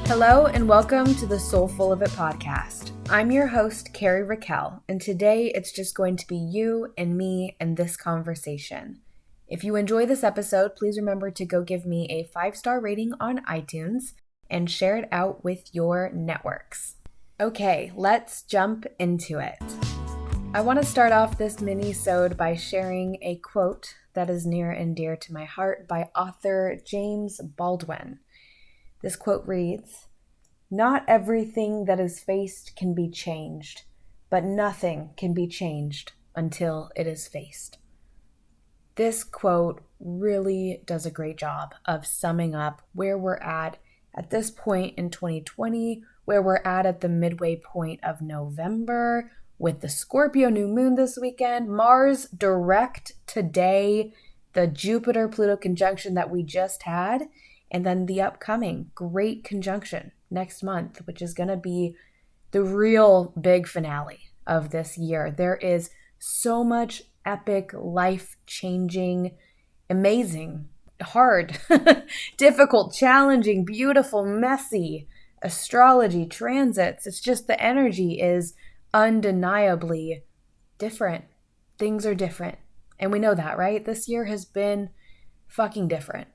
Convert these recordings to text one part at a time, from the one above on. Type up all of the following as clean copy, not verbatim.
Hello and welcome to the Soulful of It podcast. I'm your host, Kari Raquel, and today it's just going to be you and me and this conversation. If you enjoy this episode, please remember to go give me a 5-star rating on iTunes and share it out with your networks. Okay, let's jump into it. I want to start off this mini-sode by sharing a quote that is near and dear to my heart by author James Baldwin. This quote reads, "Not everything that is faced can be changed, but nothing can be changed until it is faced." This quote really does a great job of summing up where we're at this point in 2020, where we're at the midway point of November, with the Scorpio new moon this weekend, Mars direct today, the Jupiter-Pluto conjunction that we just had, and then the upcoming great conjunction next month, which is going to be the real big finale of this year. There is so much epic, life-changing, amazing, hard, difficult, challenging, beautiful, messy astrology transits. It's just the energy is undeniably different. Things are different. And we know that, right? This year has been fucking different.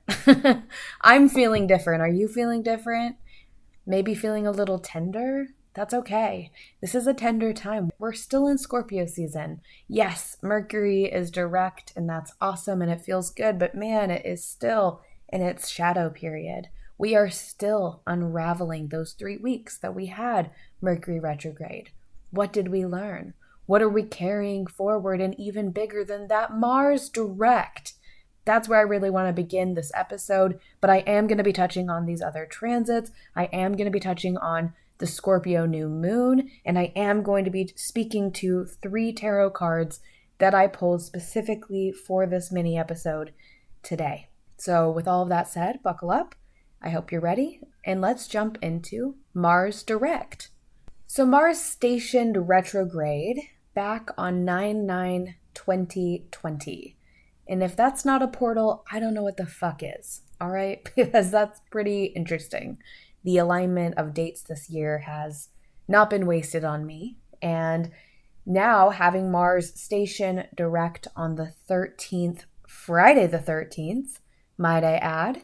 I'm feeling different. Are you feeling different? Maybe feeling a little tender? That's okay. This is a tender time. We're still in Scorpio season. Yes, Mercury is direct and that's awesome and it feels good, but man, it is still in its shadow period. We are still unraveling those 3 weeks that we had Mercury retrograde. What did we learn? What are we carrying forward? And even bigger than that, Mars direct. That's where I really want to begin this episode, but I am going to be touching on these other transits. I am going to be touching on the Scorpio new moon, and I am going to be speaking to 3 tarot cards that I pulled specifically for this mini episode today. So with all of that said, buckle up. I hope you're ready, and let's jump into Mars direct. So Mars stationed retrograde back on 9/9/2020. And if that's not a portal, I don't know what the fuck is, all right? Because that's pretty interesting. The alignment of dates this year has not been wasted on me. And now having Mars station direct on the 13th, Friday the 13th, might I add.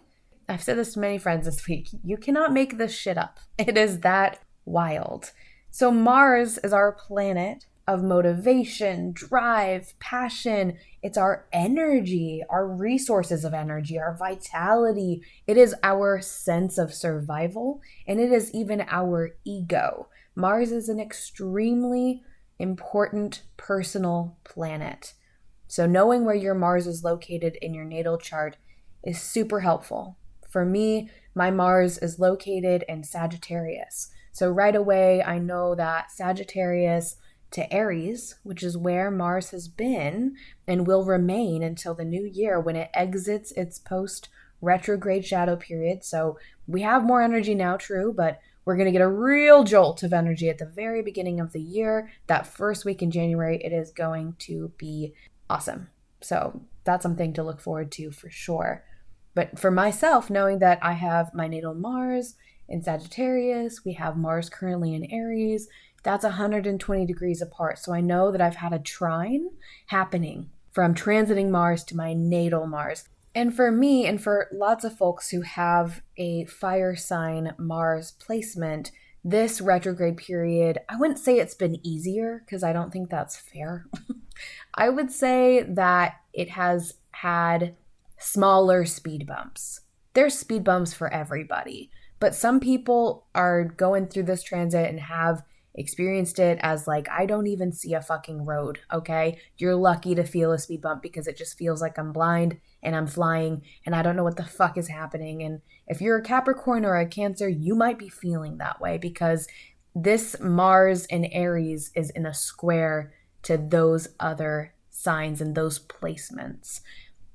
I've said this to many friends this week. You cannot make this shit up. It is that wild. So Mars is our planet of motivation, drive, passion. It's our energy, our resources of energy, our vitality. It is our sense of survival, and it is even our ego. Mars is an extremely important personal planet. So knowing where your Mars is located in your natal chart is super helpful. For me, my Mars is located in Sagittarius. So right away, I know that Sagittarius to Aries, which is where Mars has been and will remain until the new year when it exits its post-retrograde shadow period. So we have more energy now, true, but we're going to get a real jolt of energy at the very beginning of the year. That first week in January, it is going to be awesome. So that's something to look forward to for sure. But for myself, knowing that I have my natal Mars in Sagittarius, we have Mars currently in Aries, that's 120 degrees apart. So I know that I've had a trine happening from transiting Mars to my natal Mars. And for me, and for lots of folks who have a fire sign Mars placement, this retrograde period, I wouldn't say it's been easier because I don't think that's fair. I would say that it has had smaller speed bumps. There's speed bumps for everybody, but some people are going through this transit and have experienced it as like, I don't even see a fucking road, okay? You're lucky to feel a speed bump because it just feels like I'm blind and I'm flying and I don't know what the fuck is happening. And if you're a Capricorn or a Cancer, you might be feeling that way because this Mars in Aries is in a square to those other signs and those placements.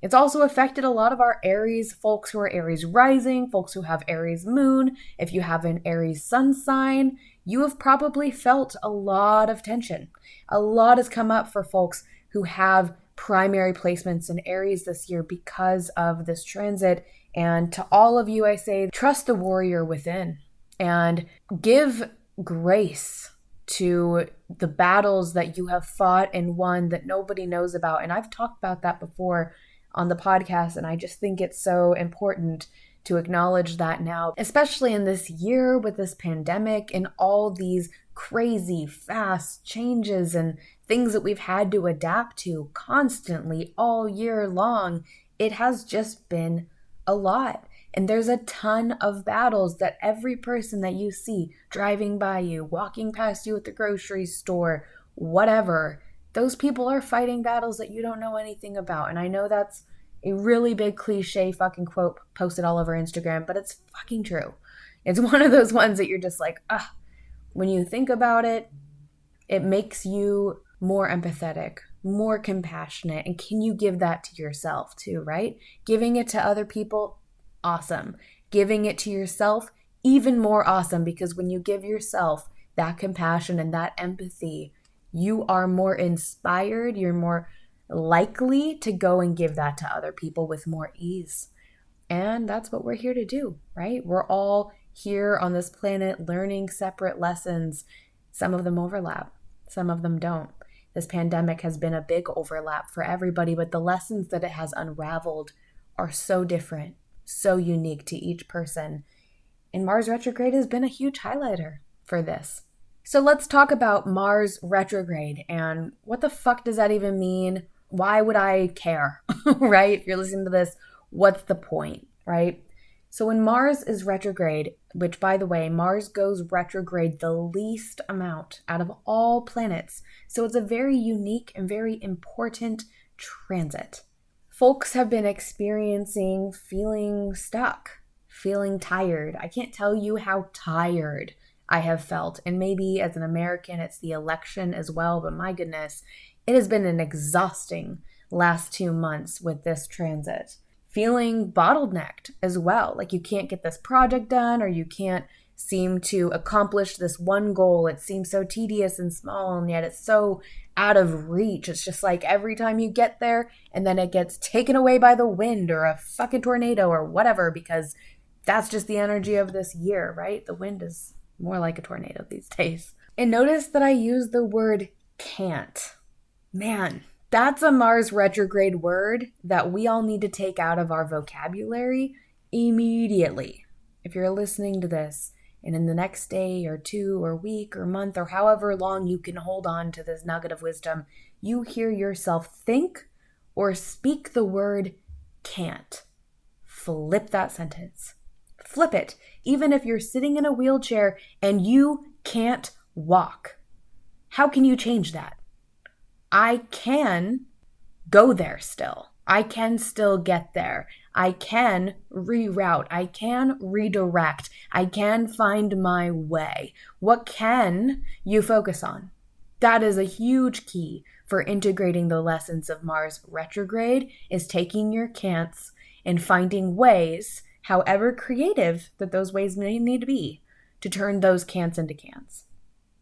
It's also affected a lot of our Aries folks who are Aries rising, folks who have Aries moon. If you have an Aries sun sign, you have probably felt a lot of tension. A lot has come up for folks who have primary placements in Aries this year because of this transit. And to all of you, I say, trust the warrior within. and give grace to the battles that you have fought and won that nobody knows about. And I've talked about that before on the podcast, and I just think it's so important to acknowledge that now, especially in this year with this pandemic and all these crazy fast changes and things that we've had to adapt to constantly all year long. It has just been a lot. And there's a ton of battles that every person that you see driving by you, walking past you at the grocery store, whatever, those people are fighting battles that you don't know anything about. And I know that's a really big cliche fucking quote posted all over Instagram, but it's fucking true. It's one of those ones that you're just like, when you think about it, it makes you more empathetic, more compassionate. And can you give that to yourself too, right? Giving it to other people, awesome. Giving it to yourself, even more awesome, because when you give yourself that compassion and that empathy, you are more inspired, you're more likely to go and give that to other people with more ease. And that's what we're here to do, right? We're all here on this planet learning separate lessons. Some of them overlap, some of them don't. This pandemic has been a big overlap for everybody, but the lessons that it has unraveled are so different, so unique to each person. And Mars retrograde has been a huge highlighter for this. So let's talk about Mars retrograde and what the fuck does that even mean? Why would I care, right? If you're listening to this, what's the point, right? So when Mars is retrograde, which by the way, Mars goes retrograde the least amount out of all planets. So it's a very unique and very important transit. Folks have been experiencing feeling stuck, feeling tired. I can't tell you how tired I have felt. And maybe as an American, it's the election as well. But my goodness, it has been an exhausting last 2 months with this transit. Feeling bottlenecked as well. Like you can't get this project done, or you can't seem to accomplish this one goal. It seems so tedious and small, and yet it's so out of reach. It's just like every time you get there and then it gets taken away by the wind or a fucking tornado or whatever, because that's just the energy of this year, right? The wind is more like a tornado these days. And notice that I use the word can't. Man, that's a Mars retrograde word that we all need to take out of our vocabulary immediately. If you're listening to this and in the next day or two or week or month or however long you can hold on to this nugget of wisdom, you hear yourself think or speak the word can't. Flip that sentence. Flip it. Even if you're sitting in a wheelchair and you can't walk, how can you change that? I can go there still. I can still get there. I can reroute. I can redirect. I can find my way. What can you focus on? That is a huge key for integrating the lessons of Mars retrograde, is taking your can'ts and finding ways, however creative that those ways may need to be, to turn those can'ts into cans.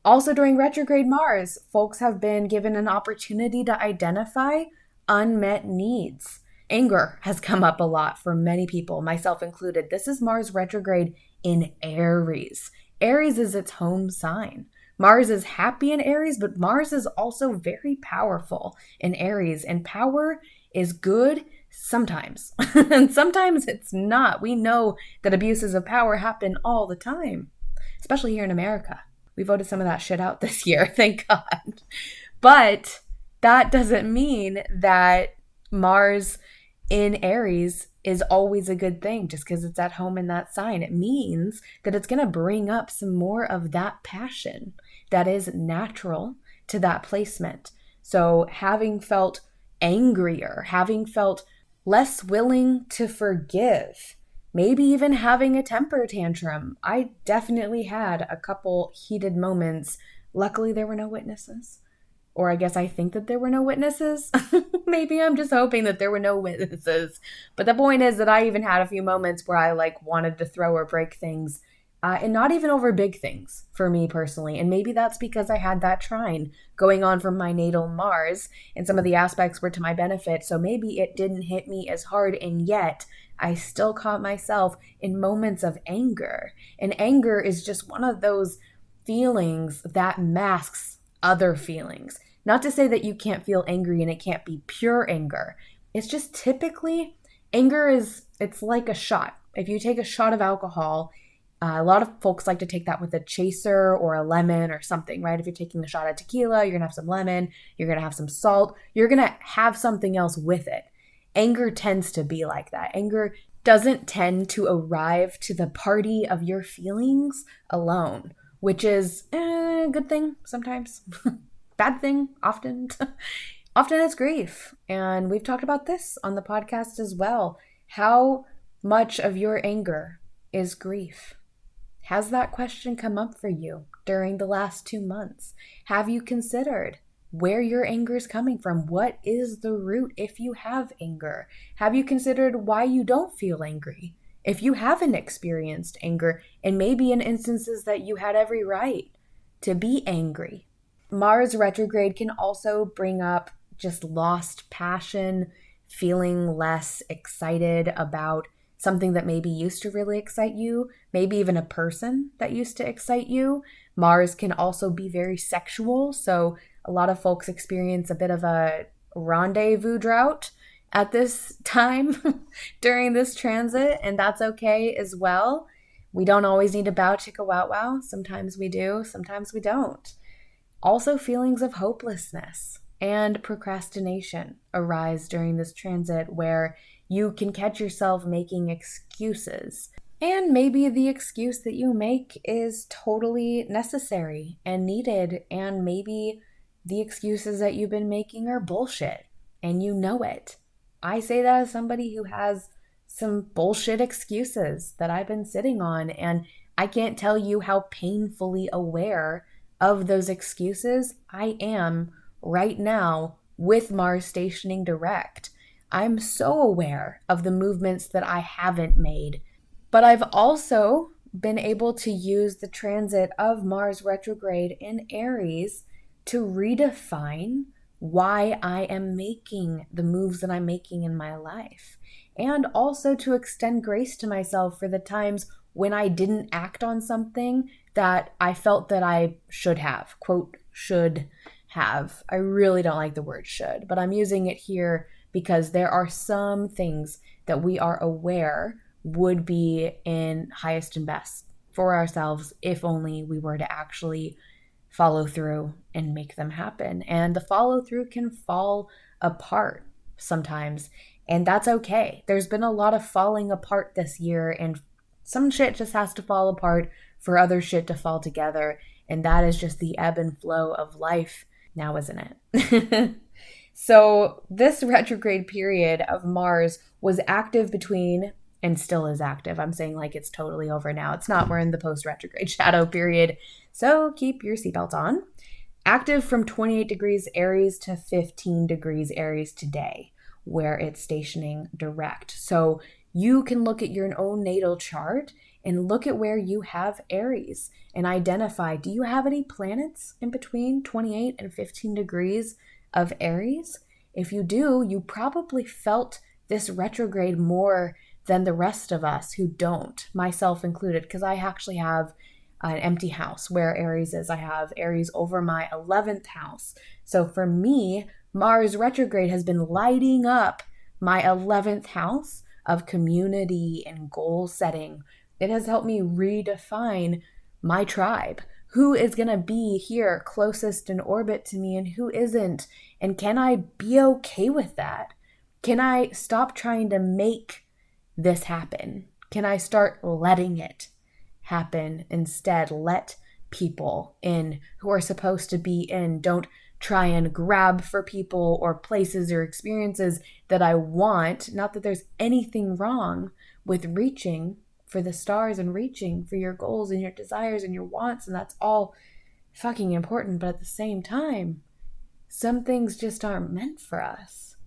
Also during retrograde Mars, folks have been given an opportunity to identify unmet needs. Anger has come up a lot for many people, myself included. This is Mars retrograde in Aries. Aries is its home sign. Mars is happy in Aries, but Mars is also very powerful in Aries, and power is good sometimes. And sometimes it's not. We know that abuses of power happen all the time, especially here in America. We voted some of that shit out this year, thank God. But that doesn't mean that Mars in Aries is always a good thing just because it's at home in that sign. It means that it's going to bring up some more of that passion that is natural to that placement. So having felt angrier, having felt less willing to forgive, maybe even having a temper tantrum. I definitely had a couple heated moments. Luckily, there were no witnesses. Or I guess I think that there were no witnesses. Maybe I'm just hoping that there were no witnesses. But the point is that I even had a few moments where I wanted to throw or break things and not even over big things for me personally. And maybe that's because I had that trine going on from my natal Mars, and some of the aspects were to my benefit. So maybe it didn't hit me as hard, and yet I still caught myself in moments of anger. And anger is just one of those feelings that masks other feelings. Not to say that you can't feel angry and it can't be pure anger. It's just typically anger it's like a shot. If you take a shot of alcohol, a lot of folks like to take that with a chaser or a lemon or something, right? If you're taking a shot of tequila, you're going to have some lemon, you're going to have some salt, you're going to have something else with it. Anger tends to be like that. Anger doesn't tend to arrive to the party of your feelings alone, which is a good thing sometimes. Bad thing often. Often it's grief. And we've talked about this on the podcast as well. How much of your anger is grief? Has that question come up for you during the last 2 months? Have you considered where your anger is coming from? What is the root if you have anger? Have you considered why you don't feel angry? If you haven't experienced anger, and maybe in instances that you had every right to be angry. Mars retrograde can also bring up just lost passion, feeling less excited about something that maybe used to really excite you, maybe even a person that used to excite you. Mars can also be very sexual, so a lot of folks experience a bit of a rendezvous drought at this time during this transit, and that's okay as well. We don't always need to bow chicka wow wow. Sometimes we do, sometimes we don't. Also, feelings of hopelessness and procrastination arise during this transit where you can catch yourself making excuses. And maybe the excuse that you make is totally necessary and needed, and maybe the excuses that you've been making are bullshit, and you know it. I say that as somebody who has some bullshit excuses that I've been sitting on, and I can't tell you how painfully aware of those excuses I am right now with Mars stationing direct. I'm so aware of the movements that I haven't made, but I've also been able to use the transit of Mars retrograde in Aries to redefine why I am making the moves that I'm making in my life, and also to extend grace to myself for the times when I didn't act on something that I felt that I should have, quote, should have. I really don't like the word should, but I'm using it here because there are some things that we are aware would be in highest and best for ourselves if only we were to actually follow through and make them happen. And the follow through can fall apart sometimes, and that's okay. There's been a lot of falling apart this year, and some shit just has to fall apart for other shit to fall together, and that is just the ebb and flow of life now, isn't it? So this retrograde period of Mars was active between, and still is active. I'm saying like it's totally over now. It's not. We're in the post-retrograde shadow period. So keep your seatbelt on. Active from 28 degrees Aries to 15 degrees Aries today, where it's stationing direct. So you can look at your own natal chart and look at where you have Aries and identify, do you have any planets in between 28 and 15 degrees of Aries? If you do, you probably felt this retrograde more than the rest of us who don't, myself included, because I actually have an empty house where Aries is. I have Aries over my 11th house. So for me, Mars retrograde has been lighting up my 11th house of community and goal setting. It has helped me redefine my tribe. Who is going to be here closest in orbit to me and who isn't? And can I be okay with that? Can I stop trying to make this happen? Can I start letting it happen instead? Let people in who are supposed to be in. Don't try and grab for people or places or experiences that I want. Not that there's anything wrong with reaching for the stars and reaching for your goals and your desires and your wants, and that's all fucking important, but at the same time, some things just aren't meant for us.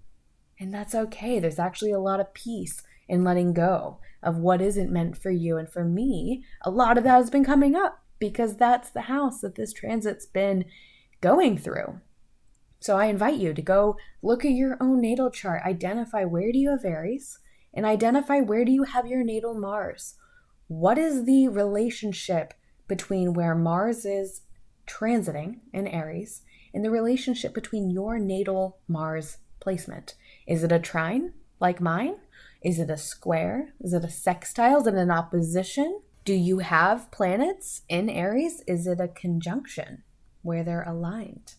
And that's okay. There's actually a lot of peace in letting go of what isn't meant for you. And for me, a lot of that has been coming up because that's the house that this transit's been going through. So I invite you to go look at your own natal chart, identify where do you have Aries, and identify where do you have your natal Mars. What is the relationship between where Mars is transiting in Aries and the relationship between your natal Mars placement? Is it a trine like mine? Is it a square? Is it a sextile? Is it an opposition? Do you have planets in Aries? Is it a conjunction where they're aligned?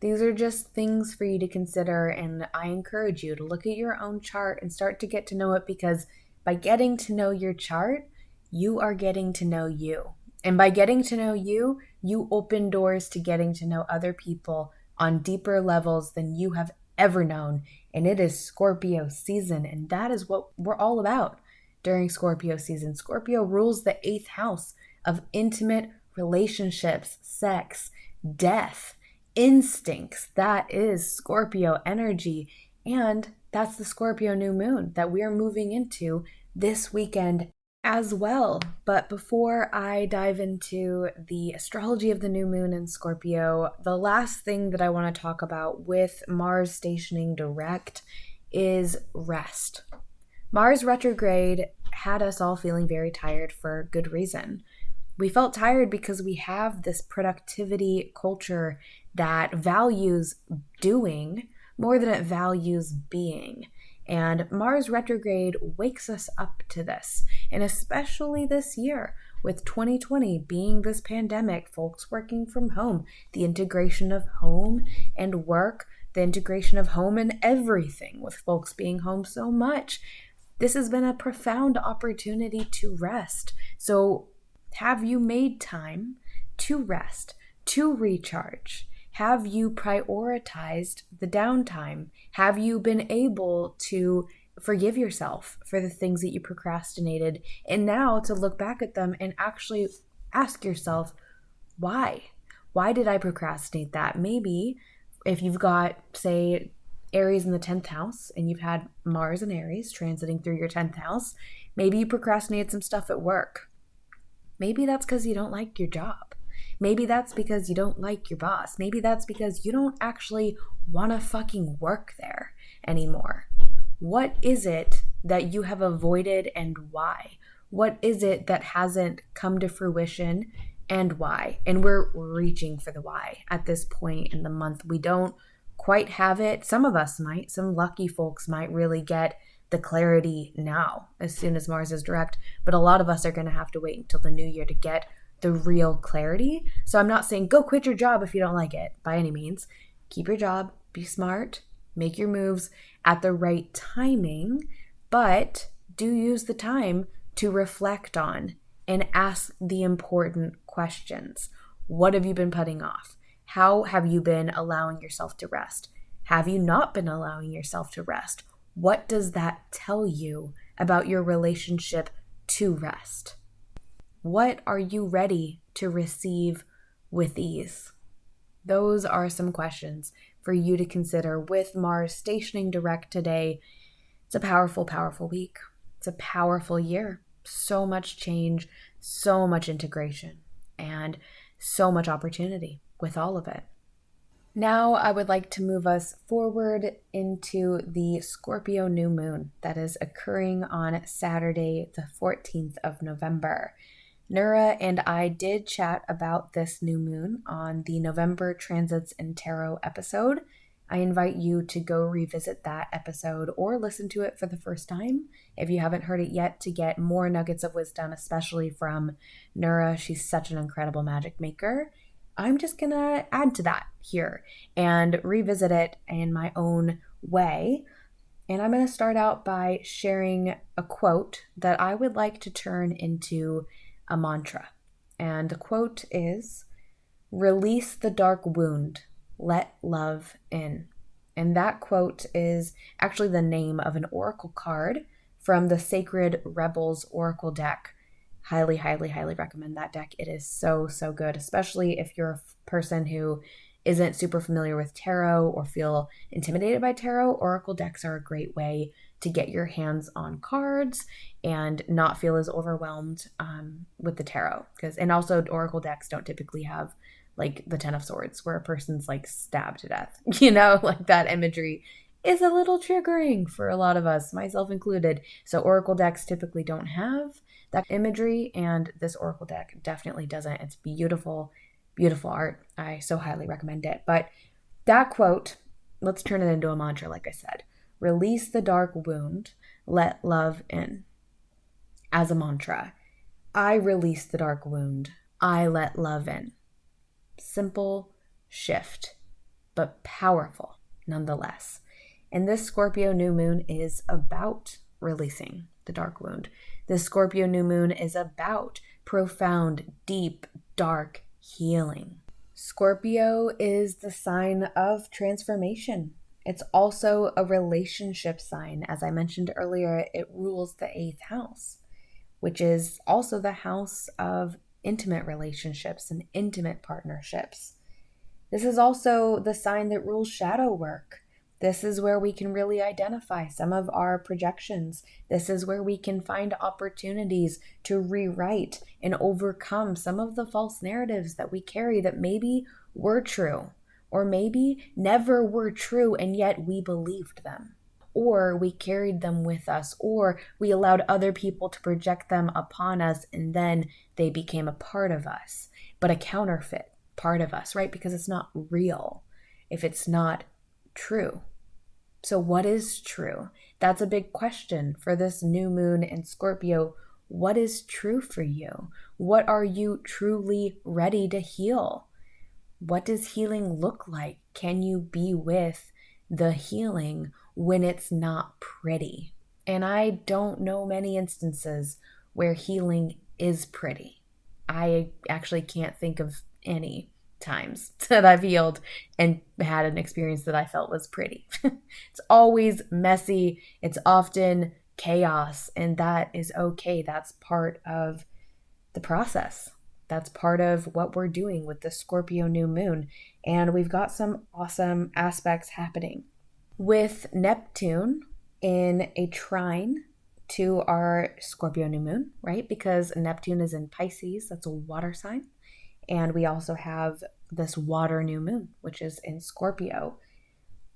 These are just things for you to consider, and I encourage you to look at your own chart and start to get to know it, because by getting to know your chart, you are getting to know you. And by getting to know you, you open doors to getting to know other people on deeper levels than you have ever known. And it is Scorpio season, and that is what we're all about during Scorpio season. Scorpio rules the 8th house of intimate relationships, sex, death, instincts. That is Scorpio energy, and that's the Scorpio new moon that we are moving into this weekend as well. But before I dive into the astrology of the new moon in Scorpio, the last thing that I want to talk about with Mars stationing direct is rest. Mars retrograde had us all feeling very tired for good reason. We felt tired because we have this productivity culture that values doing more than it values being. And Mars retrograde wakes us up to this. And especially this year, with 2020 being this pandemic, folks working from home, the integration of home and work, the integration of home and everything, with folks being home so much. This has been a profound opportunity to rest. So have you made time to rest, to recharge? Have you prioritized the downtime? Have you been able to forgive yourself for the things that you procrastinated, and now to look back at them and actually ask yourself, why? Why did I procrastinate that? Maybe if you've got, say, Aries in the 10th house and you've had Mars and Aries transiting through your 10th house, maybe you procrastinated some stuff at work. Maybe that's because you don't like your job. Maybe that's because you don't like your boss. Maybe that's because you don't actually want to fucking work there anymore. What is it that you have avoided and why? What is it that hasn't come to fruition and why? And we're reaching for the why at this point in the month. We don't quite have it. Some of us might. Some lucky folks might really get the clarity now as soon as Mars is direct. But a lot of us are going to have to wait until the new year to get the real clarity. So I'm not saying go quit your job if you don't like it by any means. Keep your job, be smart, make your moves at the right timing, but do use the time to reflect on and ask the important questions. What have you been putting off? How have you been allowing yourself to rest? Have you not been allowing yourself to rest? What does that tell you about your relationship to rest? What are you ready to receive with ease? Those are some questions for you to consider with Mars stationing direct today. It's a powerful, powerful week. It's a powerful year. So much change, so much integration, and so much opportunity with all of it. Now I would like to move us forward into the Scorpio new moon that is occurring on Saturday, the 14th of November. Nura and I did chat about this new moon on the November Transits and Tarot episode. I invite you to go revisit that episode or listen to it for the first time if you haven't heard it yet, to get more nuggets of wisdom, especially from Nura. She's such an incredible magic maker. I'm just going to add to that here and revisit it in my own way. And I'm going to start out by sharing a quote that I would like to turn into a mantra. And the quote is, "Release the dark wound, let love in." And that quote is actually the name of an oracle card from the Sacred Rebels Oracle deck. Highly, highly, highly recommend that deck. It is so, so good, especially if you're a person who isn't super familiar with tarot or feel intimidated by tarot. Oracle decks are a great way to get your hands on cards and not feel as overwhelmed with the tarot. And also oracle decks don't typically have like the 10 of swords where a person's like stabbed to death, like that imagery is a little triggering for a lot of us, myself included. So oracle decks typically don't have that imagery, and this oracle deck definitely doesn't. It's beautiful, beautiful art. I so highly recommend it. But that quote, let's turn it into a mantra, like I said. Release the dark wound, let love in. As a mantra, I release the dark wound, I let love in. Simple shift, but powerful nonetheless. And this Scorpio new moon is about releasing the dark wound. This Scorpio new moon is about profound, deep, dark healing. Scorpio is the sign of transformation. It's also a relationship sign. As I mentioned earlier, it rules the 8th house, which is also the house of intimate relationships and intimate partnerships. This is also the sign that rules shadow work. This is where we can really identify some of our projections. This is where we can find opportunities to rewrite and overcome some of the false narratives that we carry that maybe were true, or maybe never were true and yet we believed them, or we carried them with us, or we allowed other people to project them upon us and then they became a part of us, but a counterfeit part of us, right? Because it's not real if it's not true. So what is true? That's a big question for this new moon in Scorpio. What is true for you? What are you truly ready to heal? What does healing look like? Can you be with the healing when it's not pretty? And I don't know many instances where healing is pretty. I actually can't think of any times that I've healed and had an experience that I felt was pretty. It's always messy. It's often chaos, and that is okay. That's part of the process. That's part of what we're doing with the Scorpio new moon. And we've got some awesome aspects happening with Neptune in a trine to our Scorpio new moon, right? Because Neptune is in Pisces. That's a water sign. And we also have this water new moon, which is in Scorpio.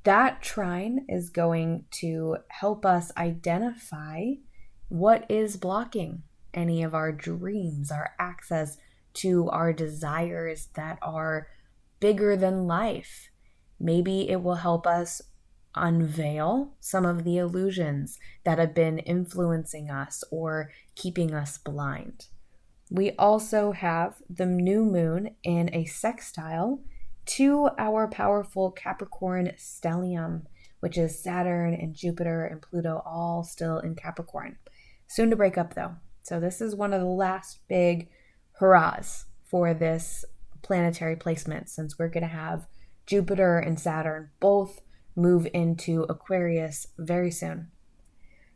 That trine is going to help us identify what is blocking any of our dreams, our access to our desires that are bigger than life. Maybe it will help us unveil some of the illusions that have been influencing us or keeping us blind. We also have the new moon in a sextile to our powerful Capricorn stellium, which is Saturn and Jupiter and Pluto all still in Capricorn. Soon to break up though. So this is one of the last big hurrahs for this planetary placement, since we're going to have Jupiter and Saturn both move into Aquarius very soon.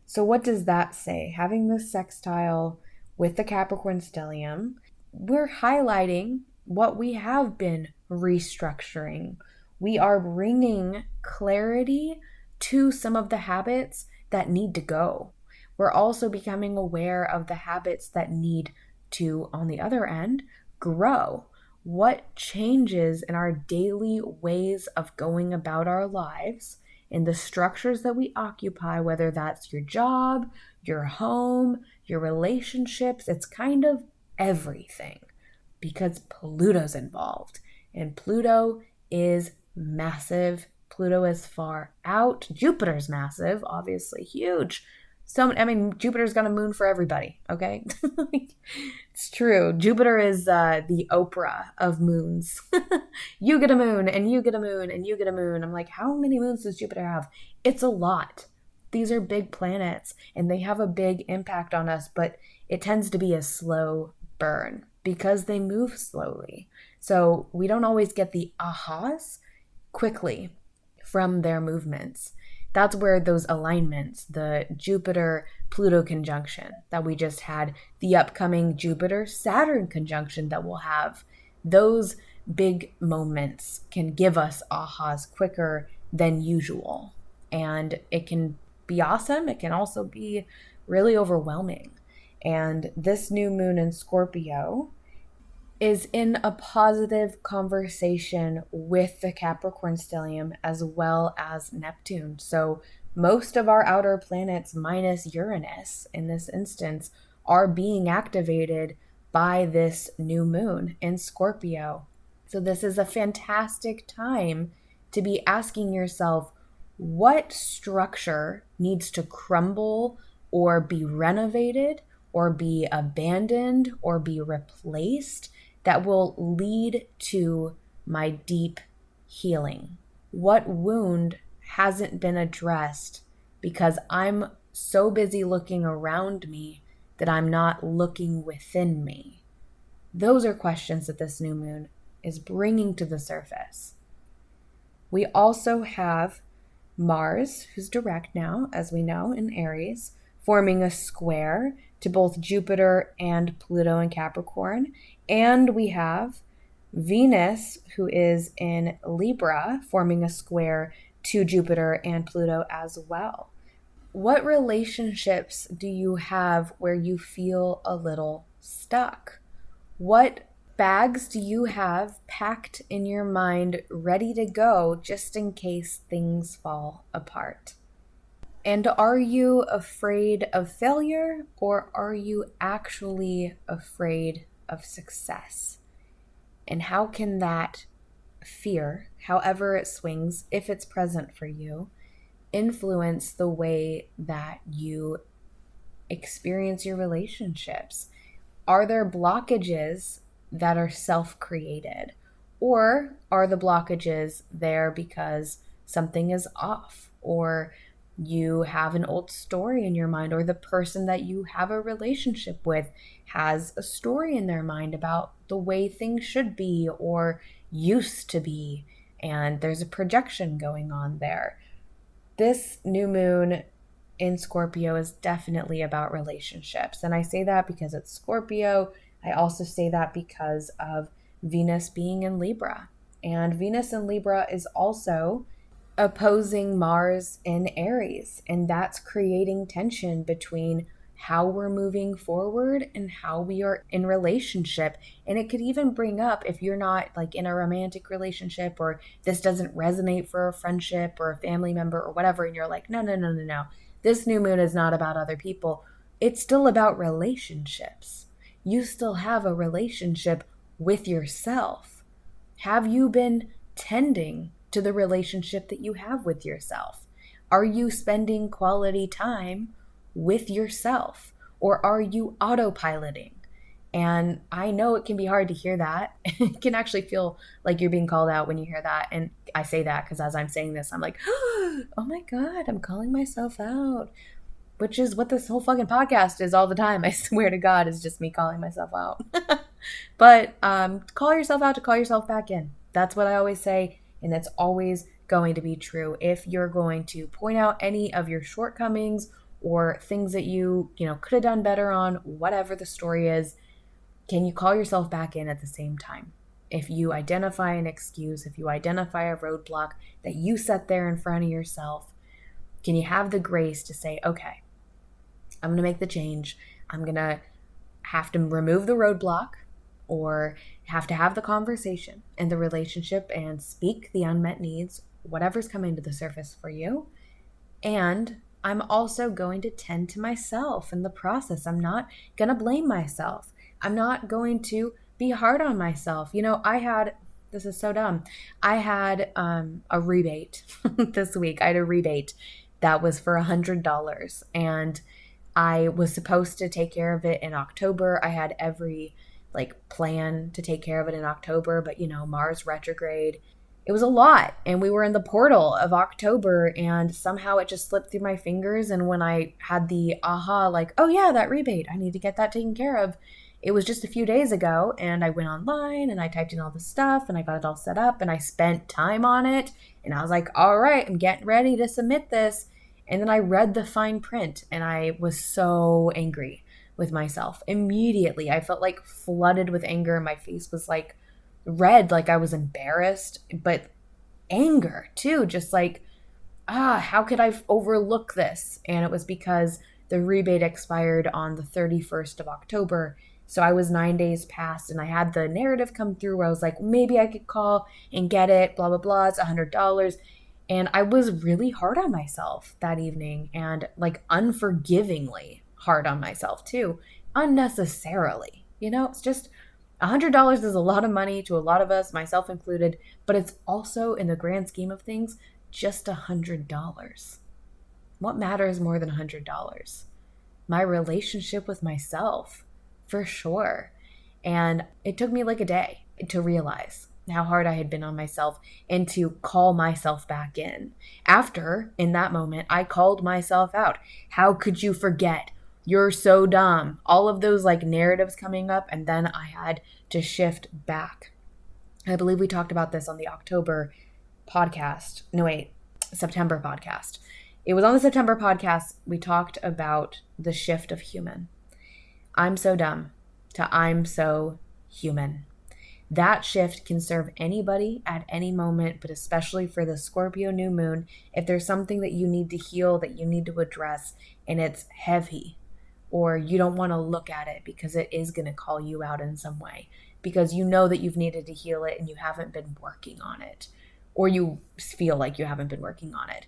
So what does that say? Having this sextile with the Capricorn stellium, we're highlighting what we have been restructuring. We are bringing clarity to some of the habits that need to go. We're also becoming aware of the habits that need to, on the other end, grow. What changes in our daily ways of going about our lives, in the structures that we occupy, whether that's your job, your home, your relationships, it's kind of everything because Pluto's involved. And Pluto is massive. Pluto is far out. Jupiter's massive, obviously huge. Jupiter's got a moon for everybody, okay? It's true. Jupiter is the Oprah of moons. You get a moon, and you get a moon, and you get a moon. I'm like, how many moons does Jupiter have? It's a lot. These are big planets, and they have a big impact on us, but it tends to be a slow burn because they move slowly. So we don't always get the ahas quickly from their movements. That's where those alignments, the Jupiter-Pluto conjunction that we just had, the upcoming Jupiter-Saturn conjunction that we'll have, those big moments can give us ahas quicker than usual. And it can be awesome. It can also be really overwhelming. And this new moon in Scorpio is in a positive conversation with the Capricorn stellium as well as Neptune. So most of our outer planets, minus Uranus in this instance, are being activated by this new moon in Scorpio. So this is a fantastic time to be asking yourself, what structure needs to crumble or be renovated or be abandoned or be replaced that will lead to my deep healing? What wound hasn't been addressed because I'm so busy looking around me that I'm not looking within me? Those are questions that this new moon is bringing to the surface. We also have Mars, who's direct now, as we know, in Aries, forming a square to both Jupiter and Pluto in Capricorn. And we have Venus, who is in Libra, forming a square to Jupiter and Pluto as well. What relationships do you have where you feel a little stuck? What bags do you have packed in your mind ready to go just in case things fall apart? And are you afraid of failure, or are you actually afraid of success? And how can that fear, however it swings, if it's present for you, influence the way that you experience your relationships? Are there blockages that are self-created, or are the blockages there because something is off, or you have an old story in your mind, or the person that you have a relationship with has a story in their mind about the way things should be or used to be, and there's a projection going on there? This new moon in Scorpio is definitely about relationships. And I say that because it's Scorpio. I also say that because of Venus being in Libra. And Venus in Libra is also opposing Mars in Aries. And that's creating tension between how we're moving forward and how we are in relationship. And it could even bring up, if you're not like in a romantic relationship, or this doesn't resonate for a friendship or a family member or whatever, and you're like, no. This new moon is not about other people. It's still about relationships. You still have a relationship with yourself. Have you been tending to the relationship that you have with yourself? Are you spending quality time with yourself, or are you autopiloting? And I know it can be hard to hear that. It can actually feel like you're being called out when you hear that. And I say that because as I'm saying this, I'm like, oh my God, I'm calling myself out, which is what this whole fucking podcast is all the time. I swear to God, is just me calling myself out. But call yourself out to call yourself back in. That's what I always say. And that's always going to be true. If you're going to point out any of your shortcomings or things that you could have done better on, whatever the story is, can you call yourself back in at the same time? If you identify an excuse, if you identify a roadblock that you set there in front of yourself, can you have the grace to say, okay, I'm going to make the change. I'm going to have to remove the roadblock, or have to have the conversation in the relationship and speak the unmet needs, whatever's coming to the surface for you. And I'm also going to tend to myself in the process. I'm not going to blame myself. I'm not going to be hard on myself. This is so dumb. I had a rebate this week. I had a rebate that was for $100, and I was supposed to take care of it in October. I had every plan to take care of it in October, but Mars retrograde, it was a lot, and we were in the portal of October, and somehow it just slipped through my fingers. And when I had the aha, oh yeah, that rebate, I need to get that taken care of, it was just a few days ago. And I went online and I typed in all the stuff and I got it all set up and I spent time on it, and I was like, all right, I'm getting ready to submit this. And then I read the fine print and I was so angry with myself. Immediately, I felt flooded with anger. My face was red, I was embarrassed, but anger too. Just how could I overlook this? And it was because the rebate expired on the 31st of October. So I was 9 days past, and I had the narrative come through where I was like, maybe I could call and get it, blah, blah, blah. It's $100. And I was really hard on myself that evening, and like unforgivingly hard on myself too, unnecessarily. It's just $100 is a lot of money to a lot of us, myself included, but it's also, in the grand scheme of things, just $100. What matters more than $100? My relationship with myself, for sure. And it took me like a day to realize how hard I had been on myself and to call myself back in. After, in that moment, I called myself out. How could you forget? You're so dumb. All of those like narratives coming up, and then I had to shift back. I believe we talked about this on the September podcast. It was on the September podcast. We talked about the shift of human. I'm so dumb to I'm so human. That shift can serve anybody at any moment, but especially for the Scorpio new moon, if there's something that you need to heal, that you need to address, and it's heavy, or you don't want to look at it because it is going to call you out in some way, because you know that you've needed to heal it and you haven't been working on it, or you feel like you haven't been working on it.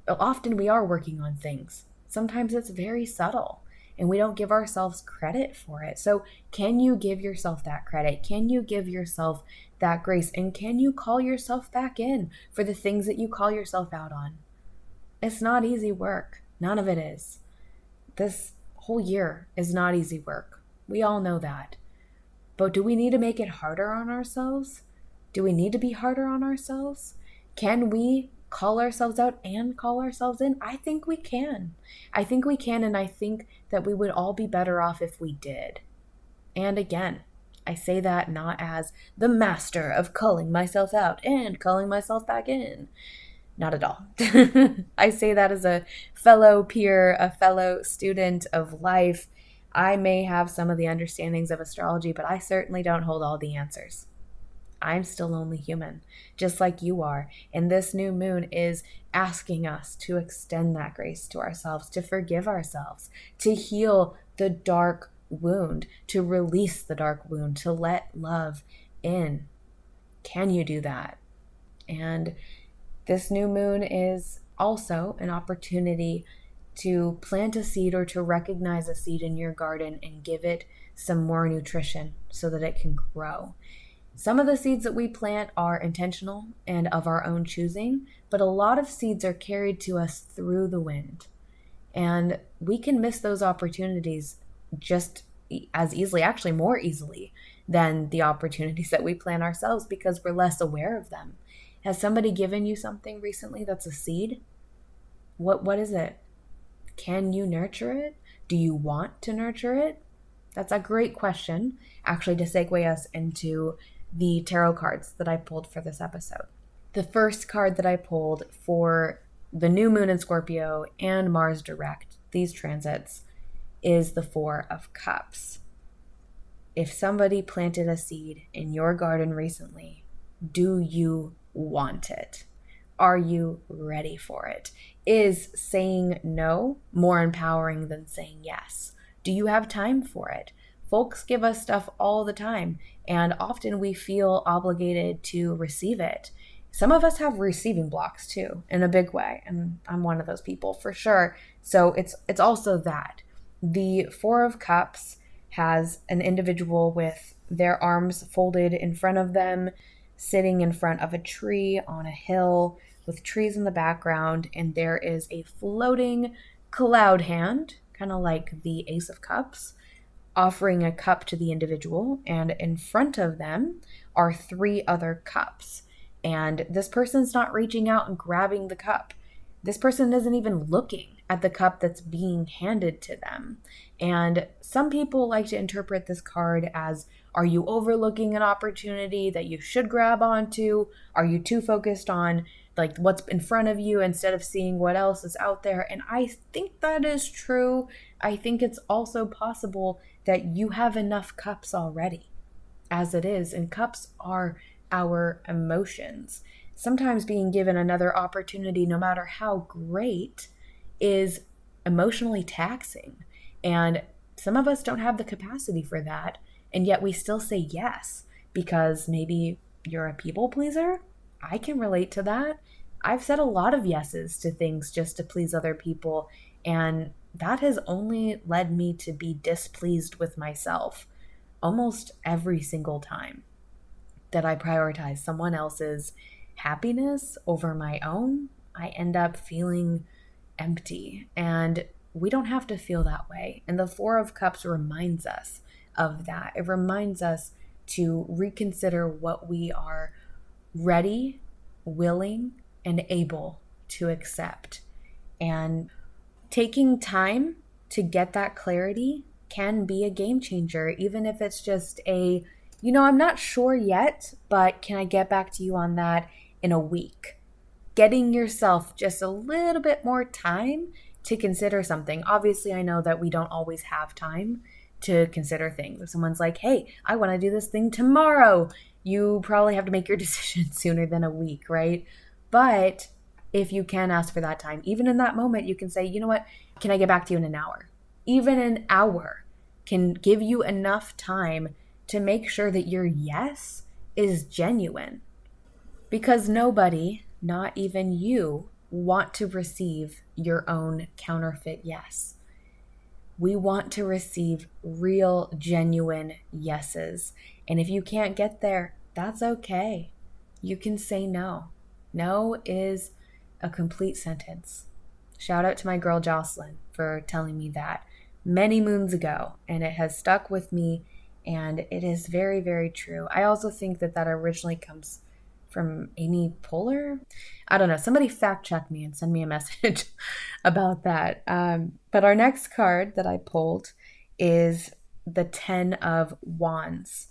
Often we are working on things. Sometimes it's very subtle and we don't give ourselves credit for it. So can you give yourself that credit? Can you give yourself that grace? And can you call yourself back in for the things that you call yourself out on? It's not easy work. None of it is. This whole year is not easy work. We all know that. But do we need to make it harder on ourselves? Do we need to be harder on ourselves? Can we call ourselves out and call ourselves in? I think we can. And I think that we would all be better off if we did. And again, I say that not as the master of calling myself out and calling myself back in. Not at all. I say that as a fellow peer, a fellow student of life. I may have some of the understandings of astrology, but I certainly don't hold all the answers. I'm still only human, just like you are. And this new moon is asking us to extend that grace to ourselves, to forgive ourselves, to heal the dark wound, to release the dark wound, to let love in. Can you do that? And this new moon is also an opportunity to plant a seed or to recognize a seed in your garden and give it some more nutrition so that it can grow. Some of the seeds that we plant are intentional and of our own choosing, but a lot of seeds are carried to us through the wind. And we can miss those opportunities just as easily, actually more easily, than the opportunities that we plant ourselves because we're less aware of them. Has somebody given you something recently that's a seed? What is it? Can you nurture it? Do you want to nurture it? That's a great question, actually, to segue us into the tarot cards that I pulled for this episode. The first card that I pulled for the new moon in Scorpio and Mars direct, these transits, is the Four of Cups. If somebody planted a seed in your garden recently, do you want it? Are you ready for it? Is saying no more empowering than saying yes? Do you have time for it? Folks give us stuff all the time, and often we feel obligated to receive it. Some of us have receiving blocks too, in a big way, and I'm one of those people for sure. So it's also that. The Four of Cups has an individual with their arms folded in front of them, sitting in front of a tree on a hill with trees in the background, and there is a floating cloud hand, kind of like the Ace of Cups, offering a cup to the individual, and in front of them are three other cups. And this person's not reaching out and grabbing the cup. This person isn't even looking at the cup that's being handed to them. And some people like to interpret this card as, are you overlooking an opportunity that you should grab onto? Are you too focused on like what's in front of you instead of seeing what else is out there? And I think that is true. I think it's also possible that you have enough cups already as it is. And cups are our emotions. sometimes being given another opportunity, no matter how great, is emotionally taxing. And some of us don't have the capacity for that. And yet we still say yes because maybe you're a people pleaser. I can relate to that. I've said a lot of yeses to things just to please other people. And that has only led me to be displeased with myself almost every single time that I prioritize someone else's happiness over my own. I end up feeling empty, and we don't have to feel that way. And the Four of Cups reminds us of that. It reminds us to reconsider what we are ready, willing, and able to accept. And taking time to get that clarity can be a game changer, even if it's just I'm not sure yet, but can I get back to you on that in a week? Getting yourself just a little bit more time to consider something. Obviously, I know that we don't always have time to consider things. If someone's like, hey, I want to do this thing tomorrow, you probably have to make your decision sooner than a week, right? But if you can ask for that time, even in that moment, you can say, you know what, can I get back to you in an hour? Even an hour can give you enough time to make sure that your yes is genuine. Because nobody, not even you, want to receive your own counterfeit yes. We want to receive real, genuine yeses. And if you can't get there, that's okay. You can say no. No is a complete sentence. Shout out to my girl Jocelyn for telling me that many moons ago, and it has stuck with me, and it is very, very true. I also think that originally comes from Amy Poehler. I don't know. Somebody fact check me and send me a message about that. But our next card that I pulled is the 10 of Wands.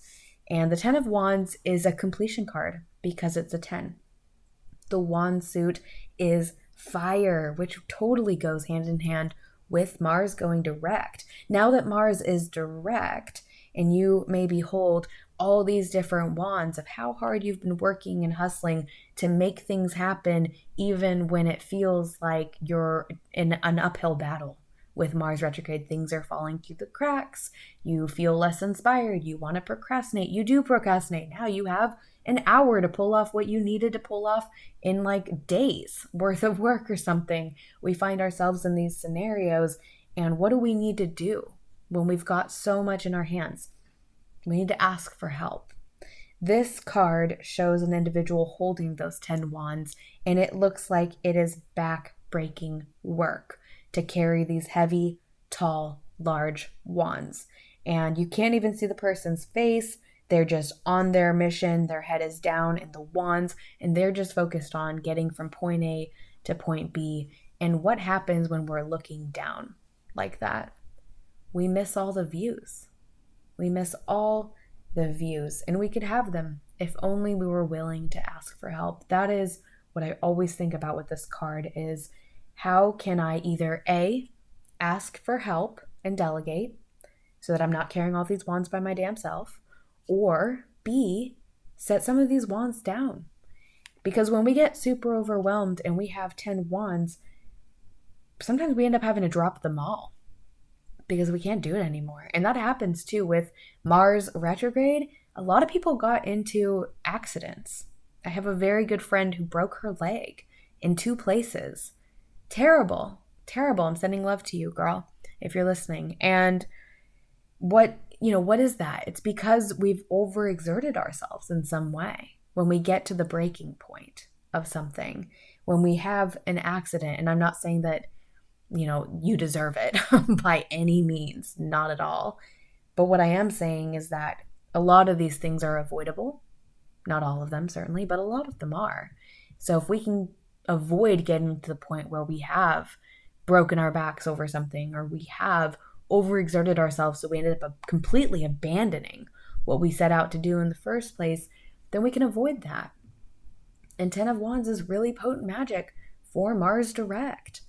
And the 10 of Wands is a completion card because it's a 10. The wand suit is fire, which totally goes hand in hand with Mars going direct. Now that Mars is direct, and you maybe hold all these different wands of how hard you've been working and hustling to make things happen, even when it feels like you're in an uphill battle. With Mars retrograde, things are falling through the cracks. You feel less inspired. You want to procrastinate. You do procrastinate. Now you have an hour to pull off what you needed to pull off in like days worth of work or something. We find ourselves in these scenarios, and what do we need to do when we've got so much in our hands? We need to ask for help. This card shows an individual holding those 10 wands, and it looks like it is back-breaking work to carry these heavy, tall, large wands. And you can't even see the person's face. They're just on their mission. Their head is down in the wands, and they're just focused on getting from point A to point B. And what happens when we're looking down like that? We miss all the views. We miss all the views, and we could have them if only we were willing to ask for help. That is what I always think about with this card is, how can I either A, ask for help and delegate so that I'm not carrying all these wands by my damn self, or B, set some of these wands down. Because when we get super overwhelmed and we have 10 wands, sometimes we end up having to drop them all because we can't do it anymore. And that happens too with Mars retrograde. A lot of people got into accidents. I have a very good friend who broke her leg in 2 places. Terrible, terrible. I'm sending love to you, girl, if you're listening. And what is that? It's because we've overexerted ourselves in some way. When we get to the breaking point of something, when we have an accident, and I'm not saying that, you deserve it by any means, not at all. But what I am saying is that a lot of these things are avoidable. Not all of them, certainly, but a lot of them are. So if we can avoid getting to the point where we have broken our backs over something, or we have overexerted ourselves so we ended up completely abandoning what we set out to do in the first place, then we can avoid that. And 10 of Wands is really potent magic for Mars direct.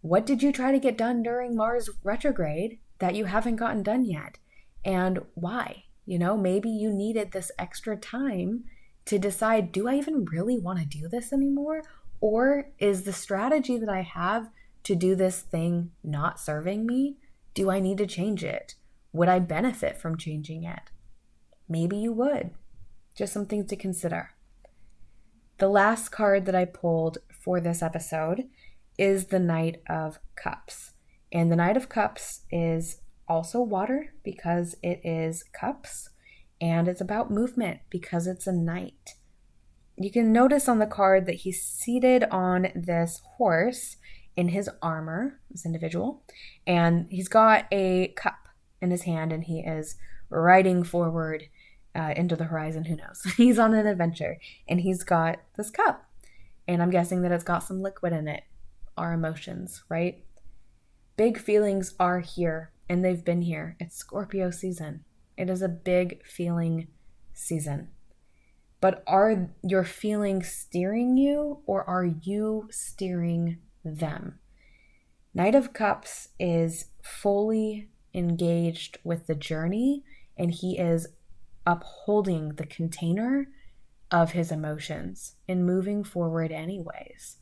What did you try to get done during Mars retrograde that you haven't gotten done yet? And why? Maybe you needed this extra time to decide, do I even really want to do this anymore? Or is the strategy that I have to do this thing not serving me? Do I need to change it? Would I benefit from changing it? Maybe you would. Just some things to consider. The last card that I pulled for this episode is the Knight of Cups. And the Knight of Cups is also water because it is cups, and it's about movement because it's a knight. You can notice on the card that he's seated on this horse in his armor, this individual, and he's got a cup in his hand and he is riding forward into the horizon. Who knows? He's on an adventure and he's got this cup, and I'm guessing that it's got some liquid in it. Our emotions, right? Big feelings are here and they've been here. It's Scorpio season. It is a big feeling season. But are your feelings steering you, or are you steering them? Knight of Cups is fully engaged with the journey, and he is upholding the container of his emotions and moving forward anyways.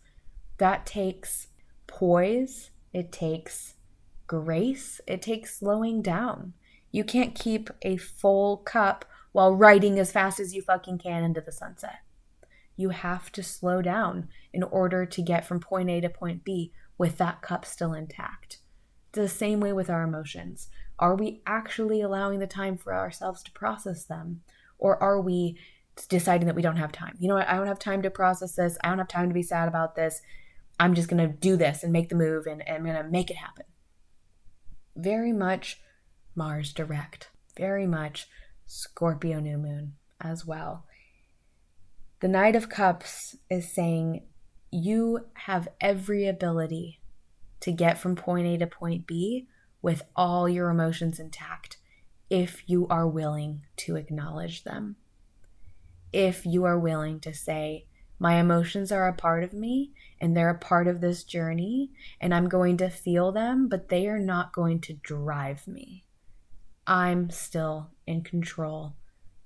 That takes poise, it takes grace, it takes slowing down. You can't keep a full cup while riding as fast as you fucking can into the sunset. You have to slow down in order to get from point A to point B with that cup still intact. It's the same way with our emotions. Are we actually allowing the time for ourselves to process them? Or are we deciding that we don't have time? You know what? I don't have time to process this. I don't have time to be sad about this. I'm just going to do this and make the move and I'm going to make it happen. Very much Mars direct. Very much Scorpio new moon as well. The Knight of Cups is saying you have every ability to get from point A to point B with all your emotions intact if you are willing to acknowledge them. If you are willing to say, my emotions are a part of me and they're a part of this journey and I'm going to feel them, but they are not going to drive me. I'm still in control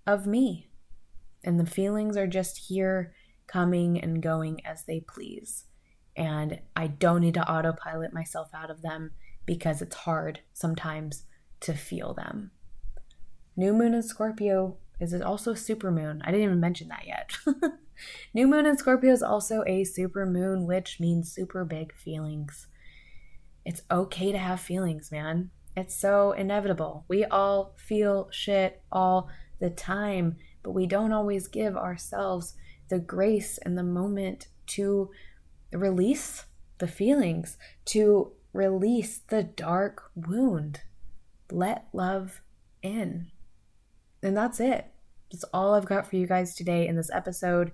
of me. And the feelings are just here coming and going as they please. And I don't need to autopilot myself out of them because it's hard sometimes to feel them. New moon in Scorpio is also super moon. I didn't even mention that yet. New moon in Scorpio is also a super moon, which means super big feelings. It's okay to have feelings, man. It's so inevitable. We all feel shit all the time, but we don't always give ourselves the grace and the moment to release the feelings, to release the dark wound. Let love in. And that's it. That's all I've got for you guys today in this episode.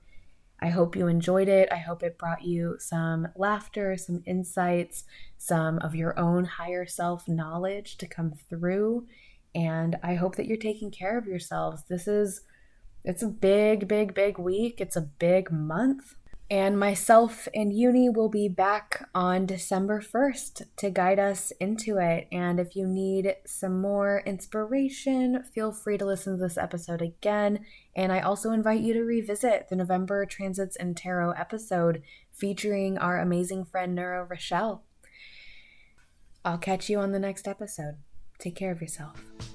I hope you enjoyed it. I hope it brought you some laughter, some insights, some of your own higher self knowledge to come through. And I hope that you're taking care of yourselves. It's a big, big, big week. It's a big month. And myself and Uni will be back on December 1st to guide us into it. And if you need some more inspiration, feel free to listen to this episode again. And I also invite you to revisit the November Transits and Tarot episode featuring our amazing friend Neuro Rochelle. I'll catch you on the next episode. Take care of yourself.